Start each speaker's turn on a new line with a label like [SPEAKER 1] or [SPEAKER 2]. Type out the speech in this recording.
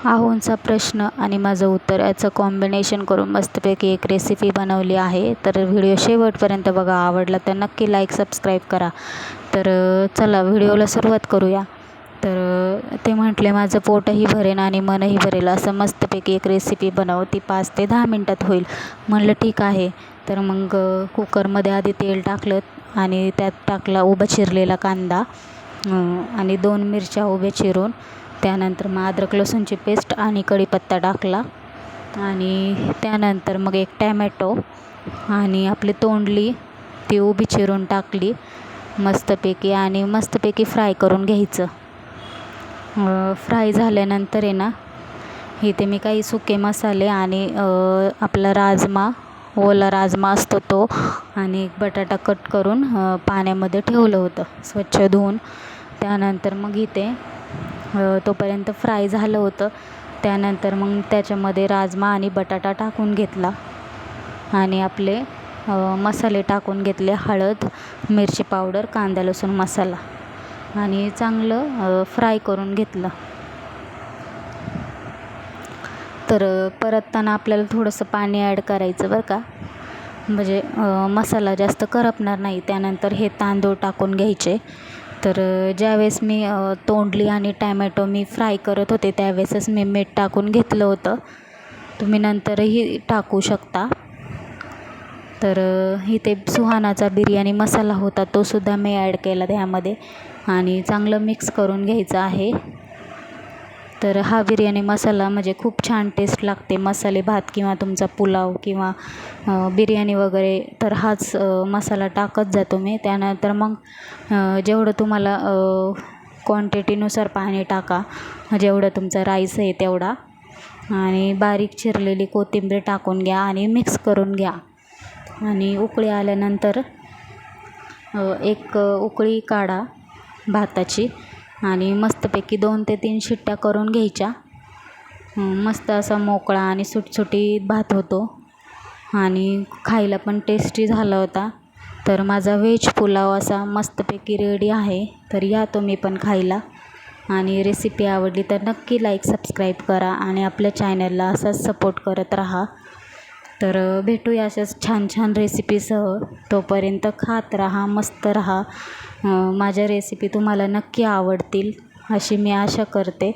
[SPEAKER 1] आहोंचा प्रश्न आणि माझं उत्तर याचं कॉम्बिनेशन करून मस्तपैकी एक रेसिपी बनवली आहे. तर व्हिडिओ शेवटपर्यंत बघा. आवडला तर नक्की लाईक सबस्क्राईब करा. तर चला व्हिडिओला सुरुवात करूया. तर ते म्हटले माझं पोटही भरेन आणि मनही भरेल असं मस्तपैकी एक रेसिपी बनव, ती 5 ते 10 मिनटात होईल. म्हणलं ठीक आहे. तर मग कुकरमध्ये आधी तेल टाकलं आणि त्यात टाकला उभा चिरलेला कांदा आणि 2 मिरच्या उभ्या चिरून, त्यानंतर मग अद्रक लसूणची पेस्ट आणि कढीपत्ता टाकला आणि त्यानंतर मग एक टॅमॅटो आणि आपली तोंडली ती उभी चिरून टाकली मस्तपैकी आणि मस्तपैकी फ्राय करून घ्यायचं. फ्राय झाल्यानंतर आहे ना, इथे मी काही सुके मसाले आणि आपला राजमा, ओला राजमा असतो तो, आणि एक बटाटा कट करून पाण्यामध्ये ठेवलं होतं स्वच्छ धुवून. त्यानंतर मग इथे तोपर्यंत फ्राय झालं होतं. त्यानंतर मग त्याच्यामध्ये राजमा आणि बटाटा टाकून घेतला आणि आपले मसाले टाकून घेतले. हळद, मिरची पावडर, कांदा लसूण मसाला आणि चांगलं फ्राय करून घेतलं. तर परतताना आपल्याला थोडंसं पाणी ॲड करायचं बरं का, म्हणजे मसाला जास्त करपणार नाही. त्यानंतर हे तांदूळ टाकून घ्यायचे. तर ज्यावेळेस मी तोंडली आणि टॅमॅटो मी फ्राय करत होते त्यावेळेसच मी मीठ टाकून घेतलं होतं. तुम्ही नंतरही टाकू शकता. तर इथे सुहानाचा बिर्याणी मसाला होता, तोसुद्धा मी ॲड केला त्यामध्ये आणि चांगलं मिक्स करून घ्यायचं आहे. तर हा बिर्याणी मसाला म्हणजे खूप छान टेस्ट लागते. मसाले भात किंवा तुमचा पुलाव किंवा बिर्याणी वगैरे, तर हाच मसाला टाकत जातो मी. त्यानंतर मग जेवढं तुम्हाला क्वांटिटीनुसार पाणी टाका, जेवढं तुमचा राईस आहे तेवढा, आणि बारीक चिरलेली कोथिंबीर टाकून घ्या आणि मिक्स करून घ्या. आणि उकळी आल्यानंतर एक उकळी काढा भाताची आणि मस्तपैकी 2 ते 3 शिट्ट्या करून घ्यायच्या. मस्त असा मोकळा आणि सुटसुटीत भात होतो आणि खायला पण टेस्टी झाला होता. तर माझा व्हेज पुलाव असा मस्तपैकी रेडी आहे. तर या तुम्ही पण खायला. आणि रेसिपी आवडली तर नक्की लाईक सबस्क्राईब करा आणि आपल्या चॅनलला असाच सपोर्ट करत राहा. तर भेटूया अशाच छान छान रेसिपीसह. तोपर्यंत खात राहा, मस्त राहा. माझ्या रेसिपी तुम्हाला नक्की आवडतील अशी मी आशा करते.